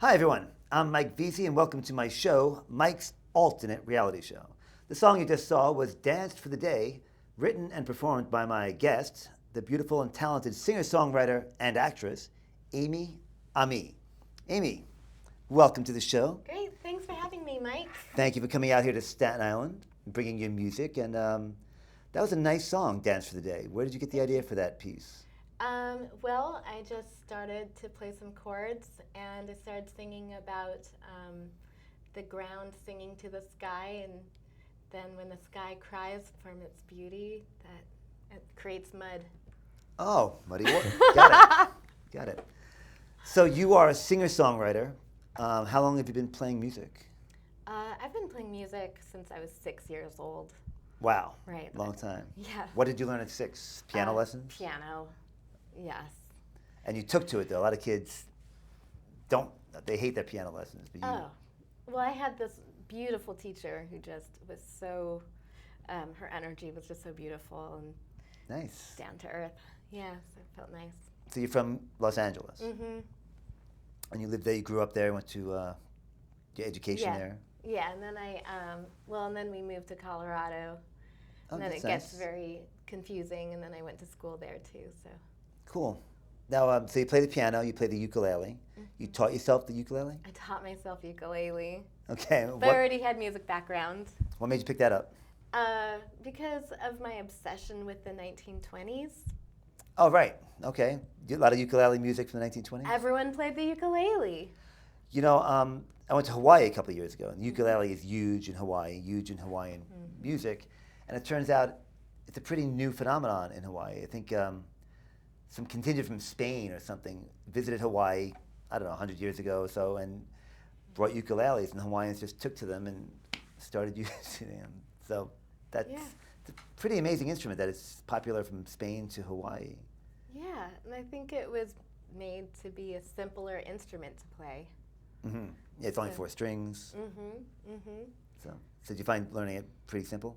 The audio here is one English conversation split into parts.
Hi everyone, I'm Mike Veasey and welcome to my show, Mike's Alternate Reality Show. The song you just saw was Danced for the Day, written and performed by my guest, the beautiful and talented singer-songwriter and actress, Amie Amis. Amie, welcome to the show. Great, thanks for having me, Mike. Thank you for coming out here to Staten Island and bringing your music. And that was a nice song, Dance for the Day. Where did you get the idea for that piece? Well, I just started to play some chords and I started singing about the ground singing to the sky, and then when the sky cries from its beauty, that it creates mud. Oh, Muddy Water. Got it. Got it. So you are a singer-songwriter. How long have you been playing music? I've been playing music since I was 6 years old. Wow. Right. Long time. Yeah. What did you learn at 6? Piano lessons? Piano, yes. And you took to it, though. A lot of kids they hate their piano lessons. But you, Oh, well, I had this beautiful teacher who just was so, her energy was just so beautiful and nice. down to earth. Yeah, so it felt nice. So you're from Los Angeles. Mm-hmm. And you lived there, you grew up there, went to your education Yeah. there. Yeah, and then and then we moved to Colorado. Oh, And then that's it gets nice. very confusing, and then I went to school there too, so. Cool. Now, so you play the piano, you play the ukulele. You taught yourself the ukulele? I taught myself ukulele, Okay. but I already had music background. What made you pick that up? Because of my obsession with the 1920s. Oh, right. Okay. A lot of ukulele music from the 1920s? Everyone played the ukulele. You know, I went to Hawaii a couple of years ago, and the ukulele is huge in Hawaii, huge in Hawaiian music. And it turns out it's a pretty new phenomenon in Hawaii. I think some contingent from Spain or something visited Hawaii, I don't know, 100 years ago or so, and brought ukuleles, and Hawaiians just took to them and started using them. So that's it's a pretty amazing instrument that it's popular from Spain to Hawaii. Yeah, and I think it was made to be a simpler instrument to play. Mm-hmm. Yeah, it's only So- 4 strings. Mm-hmm, mm-hmm. So did you find learning it pretty simple?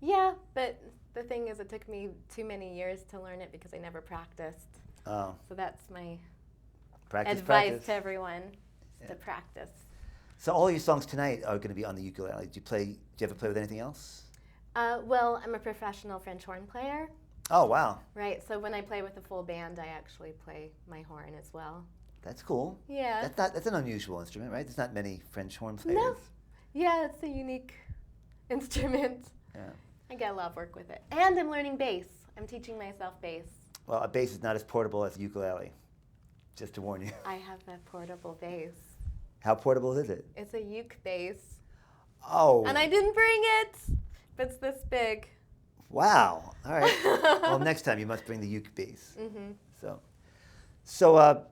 Yeah, but the thing is, it took me too many years to learn it because I never practiced. Oh, So that's my practice, advice practice. to everyone, is to Yeah. practice. So all your songs tonight are going to be on the ukulele. Do you ever play with anything else? Well, I'm a professional French horn player, Oh, wow. right? So when I play with a full band, I actually play my horn as well. That's cool. Yeah. That's an unusual instrument, right? There's not many French horn players. No. Yeah, it's a unique instrument. Yeah. I get a lot of work with it. And I'm learning bass. I'm teaching myself bass. Well, a bass is not as portable as a ukulele, just to warn you. I have a portable bass. How portable is it? It's a uke bass. Oh. And I didn't bring it, but it's this big. Wow. All right. Well, next time you must bring the uke bass. Mm-hmm. So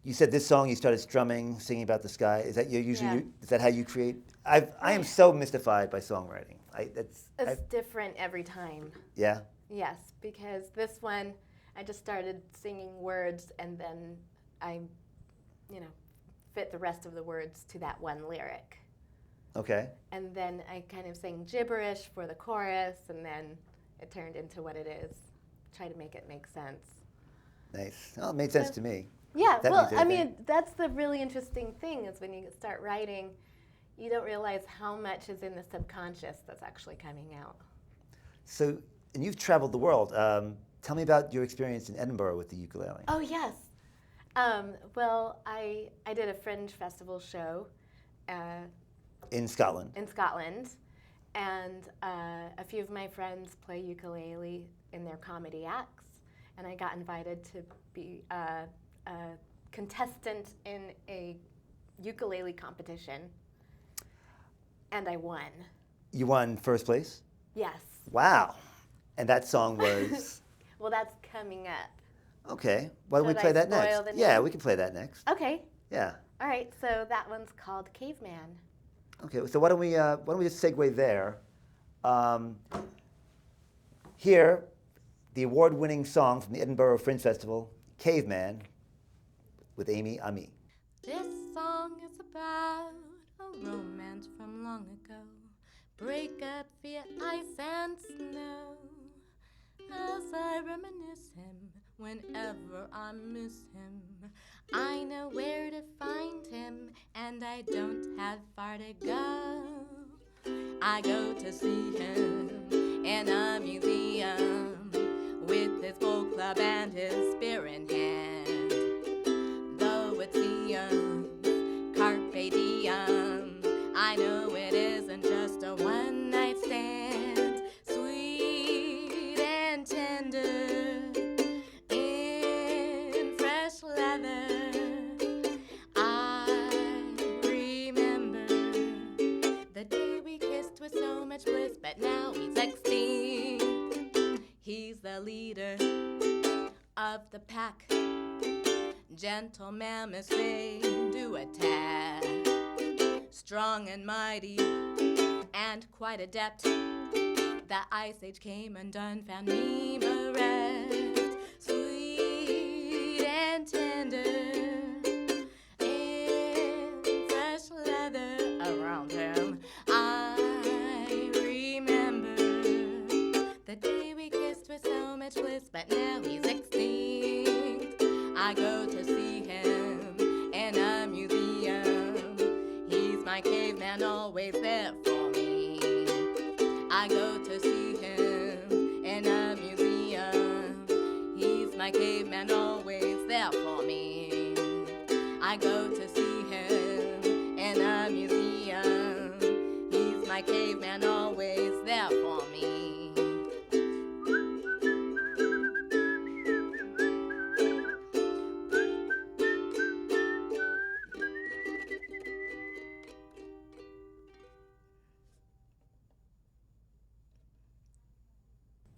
you said this song you started strumming, singing about the sky. Is that is that how you create? I am so mystified by songwriting. It's different every time. Yeah. Yes, because this one, I just started singing words and then I, fit the rest of the words to that one lyric. Okay. And then I kind of sang gibberish for the chorus, and then it turned into what it is. Try to make it make sense. Nice. Oh, it made sense to me. Yeah, That well, means I anything. mean, that's the really interesting thing is when you start writing, you don't realize how much is in the subconscious that's actually coming out. So, and you've traveled the world. Tell me about your experience in Edinburgh with the ukulele. Oh, yes. Well, I did a Fringe Festival show In Scotland. in Scotland, and a few of my friends play ukulele in their comedy acts, and I got invited to be a contestant in a ukulele competition, and I won. You won first place? Yes. Wow. And that song was... Well, that's coming up. Okay. Why don't we Should play I that next? spoil the Yeah, name? we can play that next. Okay. Yeah. All right. So that one's called Caveman. Okay, so why don't we just segue there? Here, the award-winning song from the Edinburgh Fringe Festival, Caveman, with Amie Amis. This song is about a romance from long ago. Breakup via ice and snow. As I reminisce him whenever I miss him. I know where to find him, and I don't have far to go. I go to see him in a museum with his folk club and his spear in hand. Though it's carpe diem, I know it isn't just a one-night stand. Sweet and tender in fresh leather, I remember the day we kissed with so much bliss, but now he's extinct. He's the leader of the pack, gentle mammoths they do attack, strong and mighty and quite adept. The Ice Age came undone, found me bereft, sweet and tender in fresh leather around him. I remember the day we kissed with so much bliss, but now he's extinct. I go to see him in a museum. He's my caveman, always there for me. I go to see him in a museum. He's my caveman, always there for me. I go to see him in a museum. He's my caveman, always there for me.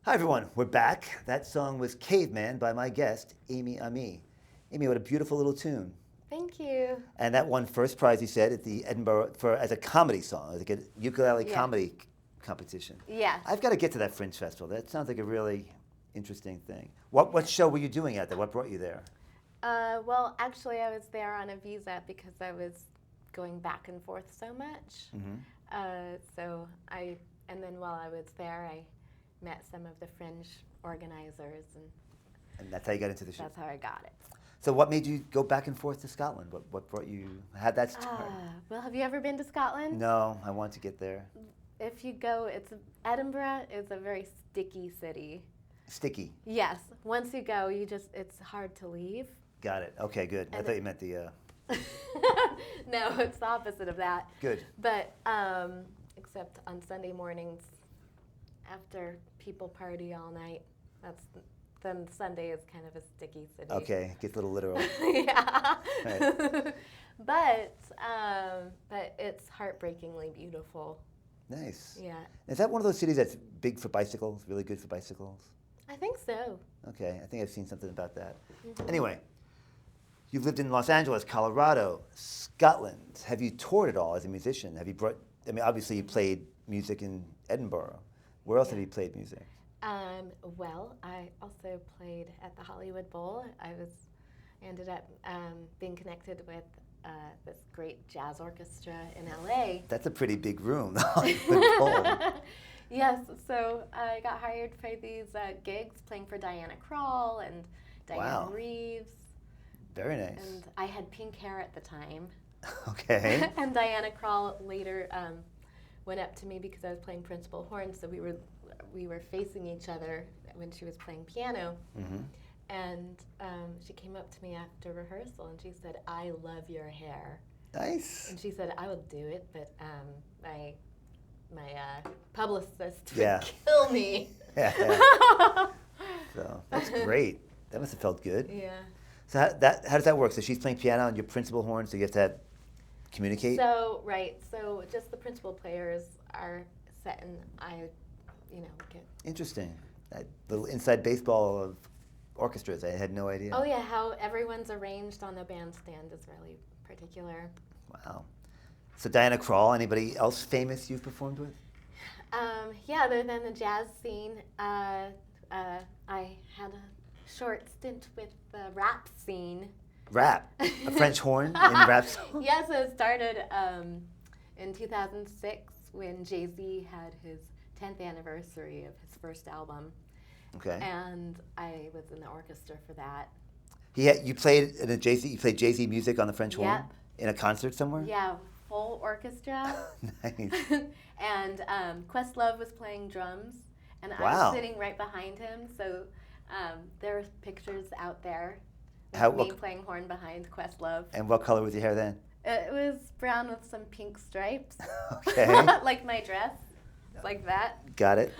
Hi everyone, we're back. That song was Caveman by my guest, Amie Amis. Amie, what a beautiful little tune. Thank you. And that won first prize, you said, at the Edinburgh as a comedy song, like a ukulele comedy competition. Yes. I've got to get to that Fringe Festival. That sounds like a really interesting thing. What show were you doing out there? What brought you there? Well, actually, I was there on a visa because I was going back and forth so much. Mm-hmm. And then while I was there, I met some of the Fringe organizers, And that's how you got into the show? that's how I got it. So what made you go back and forth to Scotland? What brought you, how'd that start? Well, have you ever been to Scotland? No, I want to get there. If you go, Edinburgh is a very sticky city. Sticky. Yes. Once you go, it's hard to leave. Got it. Okay, good. I thought you meant the... No, it's the opposite of that. Good. But except on Sunday mornings, after people party all night, then Sunday is kind of a sticky city. Okay, gets a little literal. Yeah. Right. But it's heartbreakingly beautiful. Nice. Yeah. Is that one of those cities that's big for bicycles, really good for bicycles? I think so. Okay, I think I've seen something about that. Mm-hmm. Anyway, you've lived in Los Angeles, Colorado, Scotland. Have you toured at all as a musician? Obviously you played music in Edinburgh. Where else have you played music? Well, I also played at the Hollywood Bowl. I ended up being connected with this great jazz orchestra in LA. That's a pretty big room, the Hollywood Bowl. Yes, so I got hired for these gigs playing for Diana Krall and Diane Reeves. Very nice. And I had pink hair at the time. Okay. And Diana Krall later went up to me because I was playing principal horn, so we were facing each other when she was playing piano. Mm-hmm. And she came up to me after rehearsal and she said, "I love your hair." Nice. And she said, "I will do it, but my publicist would kill me." Yeah. So that's great. That must have felt good. Yeah. So how does that work? So she's playing piano and you're principal horn, so you have to communicate? So just the principal players are set and get. Interesting. That little inside baseball of orchestras, I had no idea. Oh yeah, how everyone's arranged on the bandstand is really particular. Wow. So Diana Krall, anybody else famous you've performed with? Yeah, other than the jazz scene, I had a short stint with the rap scene. Rap? A French horn in rap song? Yes, it started in 2006 when Jay-Z had his 10th anniversary of his first album. Okay. And I was in the orchestra for that. You played in a Jay-Z. You played Jay-Z music on the French horn Yep. in a concert somewhere. Yeah, full orchestra. Nice. And Questlove was playing drums, and I Wow. was sitting right behind him. So there are pictures out there of How- me what- playing horn behind Questlove. And what color was your hair then? It was brown with some pink stripes, Okay. like my dress, like that. Got it.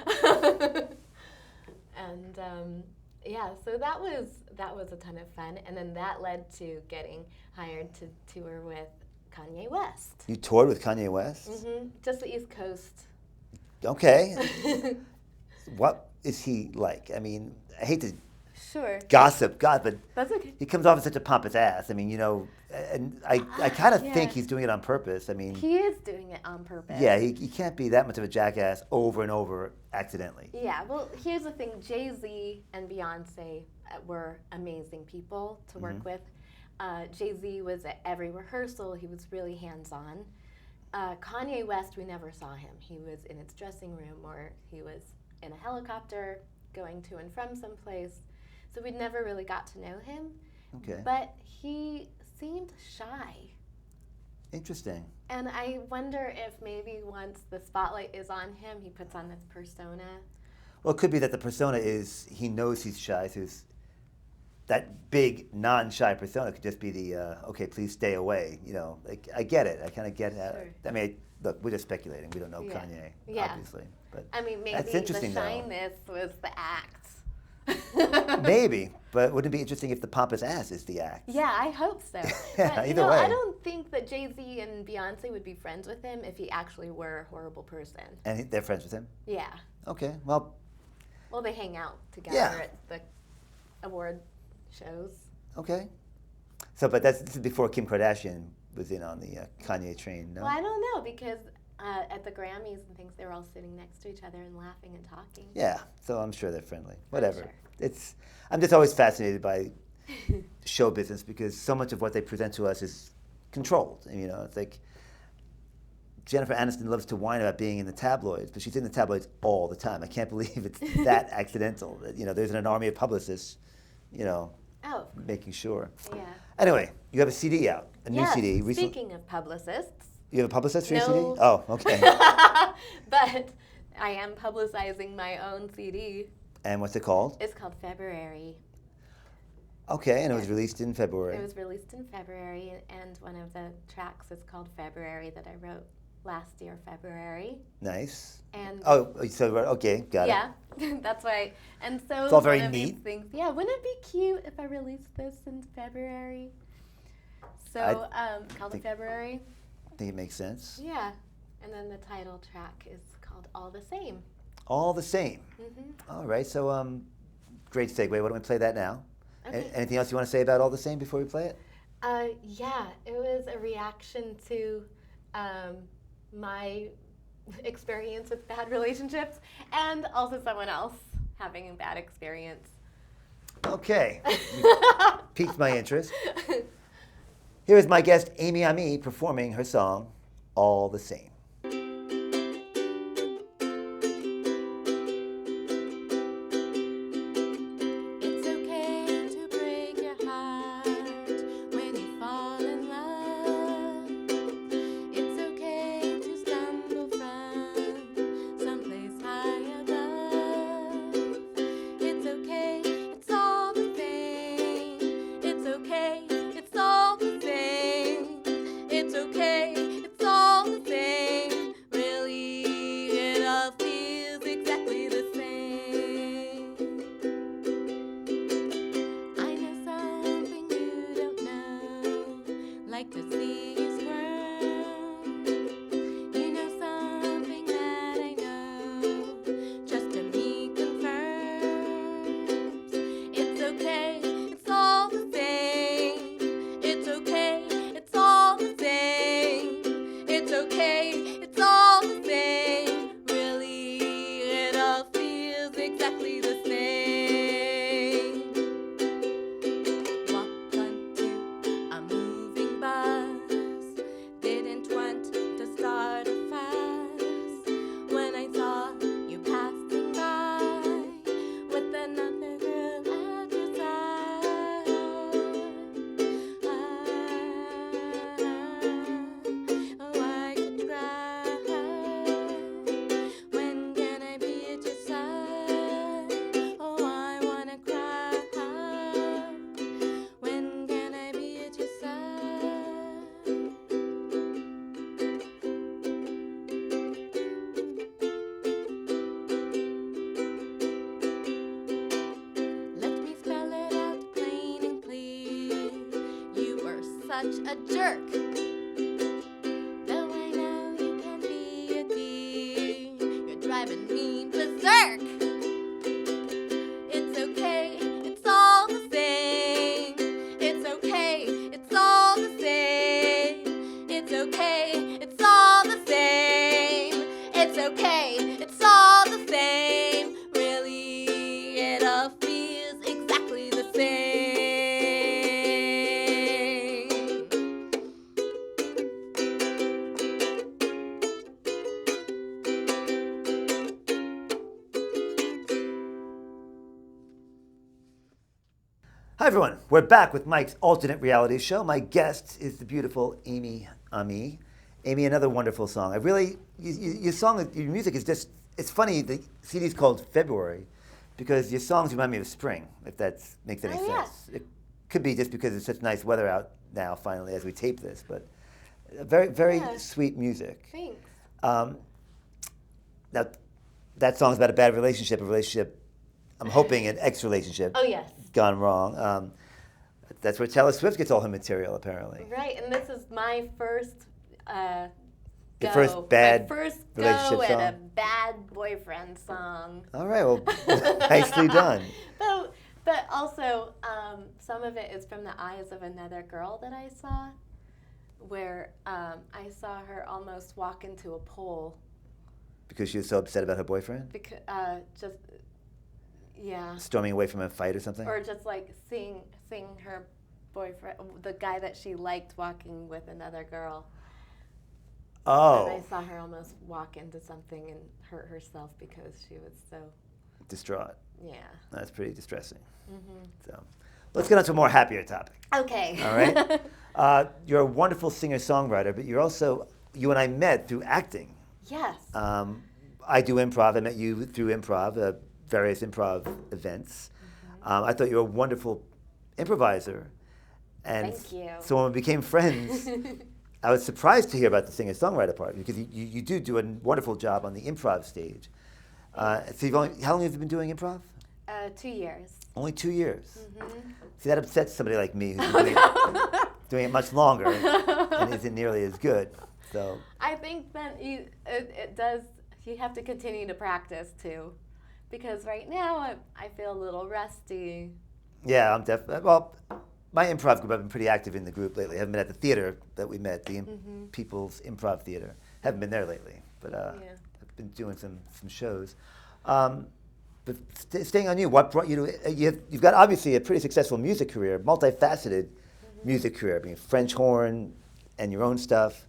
And yeah, so that was a ton of fun, and then that led to getting hired to tour with Kanye West. You toured with Kanye West. Just the East Coast. Okay. What is he like? I mean, I hate to Sure. gossip, God, but That's okay. he comes off as such a pompous ass. I mean, and I kind of Yeah. think he's doing it on purpose. I mean, He is doing it on purpose. yeah, he can't be that much of a jackass over and over accidentally. Yeah, well, here's the thing. Jay-Z and Beyonce were amazing people to work with. Jay-Z was at every rehearsal. He was really hands-on. Kanye West, we never saw him. He was in his dressing room, or he was in a helicopter going to and from someplace. So we never really got to know him. Okay. But he seemed shy. Interesting. And I wonder if maybe once the spotlight is on him, he puts on this persona. Well, it could be that the persona is he knows he's shy, so that big non-shy persona could just be the okay, please stay away. Like, I get it. I kind of get it. Sure. I mean, look, we're just speculating. We don't know Kanye, obviously. But I mean, maybe that's interesting, the though. shyness was the act. Maybe, but wouldn't it be interesting if the pompous ass is the act? Yeah, I hope so. Yeah, But, either way. I don't think that Jay-Z and Beyonce would be friends with him if he actually were a horrible person. And they're friends with him? Yeah. Okay, well, Well, they hang out together Yeah. at the award shows. okay. So, but this is before Kim Kardashian was in on the Kanye train, no? Well, I don't know, because at the Grammys and things, they're all sitting next to each other and laughing and talking. Yeah, so I'm sure they're friendly. Whatever. sure. I'm just always fascinated by show business because so much of what they present to us is controlled. And, it's like Jennifer Aniston loves to whine about being in the tabloids, but she's in the tabloids all the time. I can't believe it's that accidental. There's an army of publicists, Oh, making sure. yeah. Anyway, you have a CD out, a new Yes, CD. Recently. speaking of publicists, You have a publicist for your No. CD? Oh, okay. but I am publicizing my own CD. And what's it called? It's called February. Okay, and it was released in February. It was released in February, and one of the tracks is called February that I wrote last year, February. Nice. And Oh, so okay, got it. yeah, that's why. And so It's all very one of these neat. things. Yeah, wouldn't it be cute if I released this in February? So called it think- February. I think it makes sense. Yeah, and then the title track is called All the Same. All the same. Mm-hmm. All right, so great segue. Why don't we play that now? Okay. Anything else you want to say about All the Same before we play it? Yeah, it was a reaction to my experience with bad relationships and also someone else having a bad experience. Okay. Piqued my interest. Here is my guest, Amie Amis, performing her song, All the Same. It's okay to break your heart when you fall in love. It's okay to stumble from someplace high above. It's okay, it's all the same. It's okay, it's all the same. It's okay, it's all the same. such a jerk. Though I know you can be a dear, you're driving me berserk. It's okay, it's all the same. It's okay, it's all the same. It's okay, it's all the same. It's okay, it's all the same. Really, it all feels exactly the same. Hi everyone, we're back with Mike's alternate reality show. My guest is the beautiful Amie Amis. Amie, another wonderful song. Your song, your music is just, it's funny, the CD's called February because your songs remind me of spring, if that makes any sense. It could be just because it's such nice weather out now, finally, as we tape this, but very, very sweet music. Thanks. Now, that song's about a bad relationship, I'm hoping an ex-relationship. Oh, yes. Gone wrong. That's where Taylor Swift gets all her material, apparently. Right, and this is my first Your first bad relationship go song? at a bad boyfriend song. All right, well, nicely done. But also, some of it is from the eyes of another girl that I saw, where I saw her almost walk into a pole. Because she was so upset about her boyfriend? Storming away from a fight or something? Or just like seeing her boyfriend, the guy that she liked, walking with another girl. Oh. And I saw her almost walk into something and hurt herself because she was so Distraught. Yeah. That's pretty distressing. Mm-hmm. So, let's get on to a more happier topic. Okay. All right? You're a wonderful singer-songwriter, but you and I met through acting. Yes. I do improv. I met you through improv, various improv events. Mm-hmm. I thought you were a wonderful improviser. And Thank you. so when we became friends, I was surprised to hear about the singer-songwriter part because you do a wonderful job on the improv stage. So how long have you been doing improv? 2 years. Only 2 years. Mm-hmm. See, that upsets somebody like me who's been doing it much longer and isn't nearly as good. So I think that it does. You have to continue to practice too, because right now I feel a little rusty. yeah, I'm definitely. Well, my improv group, I've been pretty active in the group lately. I haven't been at the theater that we met, the People's Improv Theater. Haven't been there lately, but I've been doing some shows. But staying on you, what brought you to? You've got obviously a pretty successful music career, multifaceted music career. I mean, French horn and your own stuff.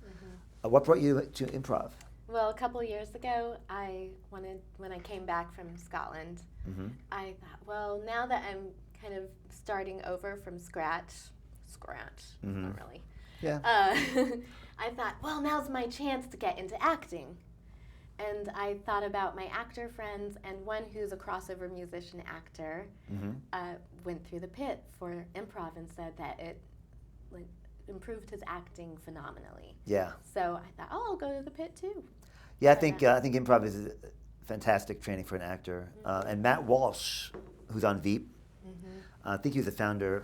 What brought you to improv? Well, a couple years ago, when I came back from Scotland, I thought, well, now that I'm kind of starting over from scratch, not really. Yeah. I thought, well, now's my chance to get into acting. And I thought about my actor friends, and one who's a crossover musician actor went through the pit for improv and said that it improved his acting phenomenally. Yeah. So I thought, I'll go to the pit too. Yeah, I think improv is a fantastic training for an actor. And Matt Walsh, who's on Veep, I think he was the founder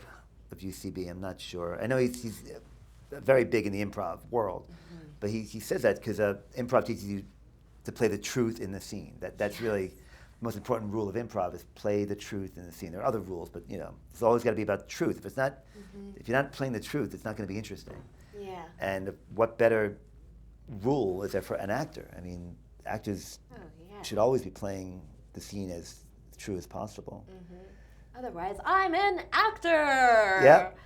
of UCB. I'm not sure. I know he's very big in the improv world, but he says that because improv teaches you to play the truth in the scene. That's really the most important rule of improv is play the truth in the scene. There are other rules, but it's always got to be about the truth. If it's not, if you're not playing the truth, it's not going to be interesting. Yeah. And what better rule is there for an actor? I mean, actors should always be playing the scene as true as possible. Otherwise, I'm an actor. Yep.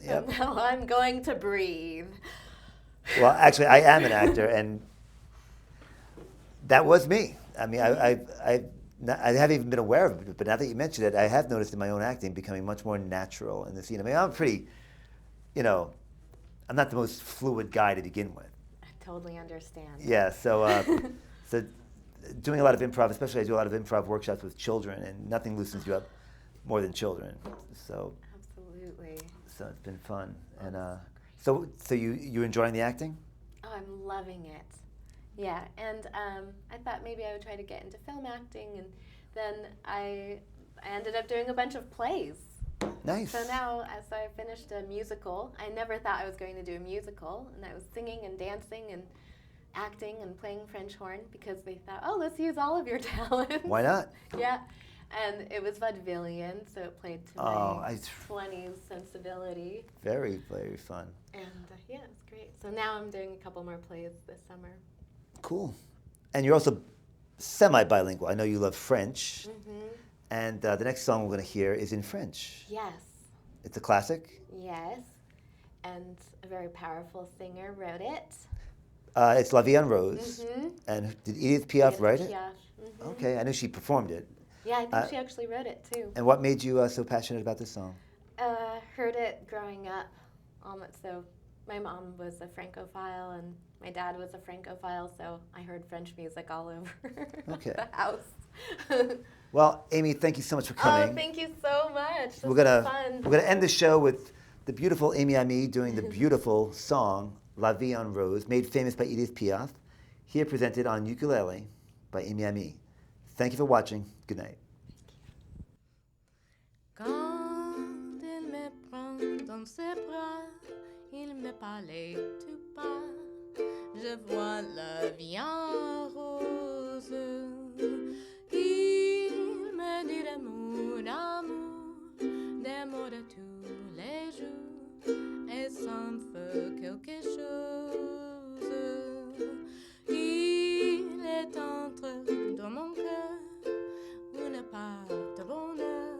And now I'm going to breathe. Well, actually, I am an actor, and that was me. I mean, I haven't even been aware of it, but now that you mentioned it, I have noticed in my own acting becoming much more natural in the scene. I mean, I'm pretty, I'm not the most fluid guy to begin with. I totally understand. Yeah, so doing a lot of improv, especially I do a lot of improv workshops with children, and nothing loosens you up more than children. So absolutely. So it's been fun, and so you enjoying the acting? Oh, I'm loving it. Yeah, and I thought maybe I would try to get into film acting, and then I ended up doing a bunch of plays. Nice. So now, as I finished a musical, I never thought I was going to do a musical, and I was singing and dancing and acting and playing French horn because they thought, oh, let's use all of your talents. Why not? Yeah, and it was vaudevillian, so it played to my 20s sensibility. Very, very fun. And yeah, it was great. So now I'm doing a couple more plays this summer. Cool. And you're also semi-bilingual. I know you love French. Mm-hmm. And the next song we're going to hear is in French. Yes. It's a classic. Yes. And a very powerful singer wrote it. It's La Vie en Rose. Mm-hmm. And did Edith Piaf write it? Piaf. Mm-hmm. Okay, I knew she performed it. Yeah, I think she actually wrote it too. And what made you so passionate about this song? Heard it growing up. So my mom was a Francophile and my dad was a Francophile, so I heard French music all over the house. Well, Amie, thank you so much for coming. Oh, thank you so much. This We're gonna was fun. end the show with the beautiful Amie Amis doing the beautiful song La Vie en Rose, made famous by Edith Piaf, here presented on ukulele by Amie Amis. Thank you for watching. Good night. Quand il me prend dans ses bras, il me parlait tout bas. Je vois la vie en rose. Il me dit d'amour, des mots de tous les jours, et ça me fait quelque chose. Il est entré dans mon cœur une part de bonheur,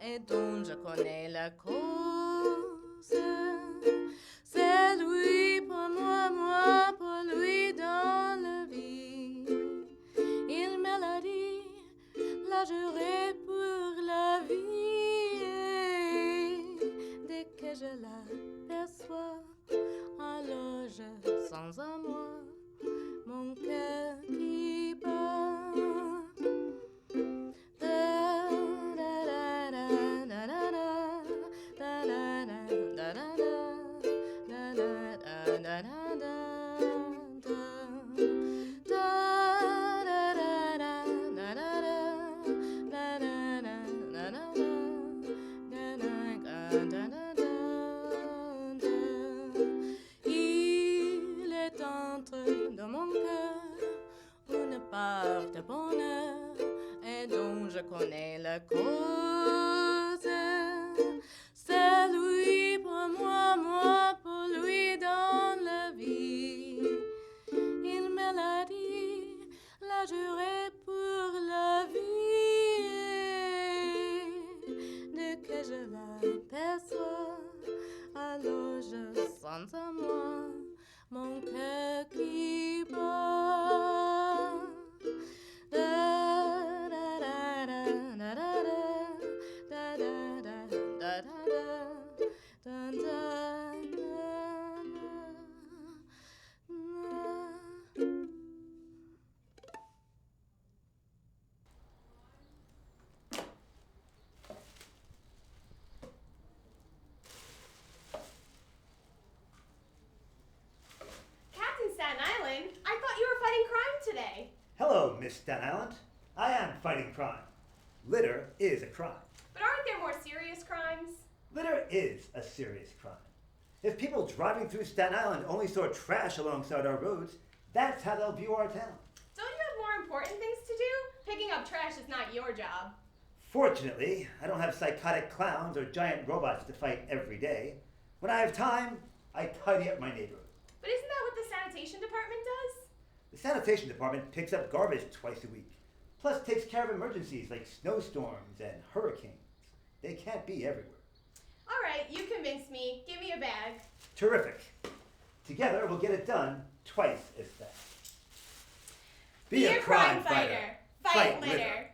et dont je connais la cause. C'est lui pour moi, moi pour lui dans la vie. Il me l'a dit, la juré pour la vie. Et dès que je l'aperçois, alors je sens en moi mon cœur qui bat. Il est entré dans mon cœur une part de bonheur, et dont je connais la cause. C'est lui pour moi, moi pour lui dans la vie. Il me l'a dit, l'a juré pour la vie. Dès que je l'aperçois, alors je sens en moi mon cœur qui bat. Today. Hello, Miss Staten Island. I am fighting crime. Litter is a crime. But aren't there more serious crimes? Litter is a serious crime. If people driving through Staten Island only saw trash alongside our roads, that's how they'll view our town. Don't you have more important things to do? Picking up trash is not your job. Fortunately, I don't have psychotic clowns or giant robots to fight every day. When I have time, I tidy up my neighborhood. But isn't that what the sanitation department does? The sanitation department picks up garbage twice a week, plus takes care of emergencies like snowstorms and hurricanes. They can't be everywhere. All right, you convinced me. Give me a bag. Terrific. Together, we'll get it done twice as fast. Be a crime fighter. Fight litter.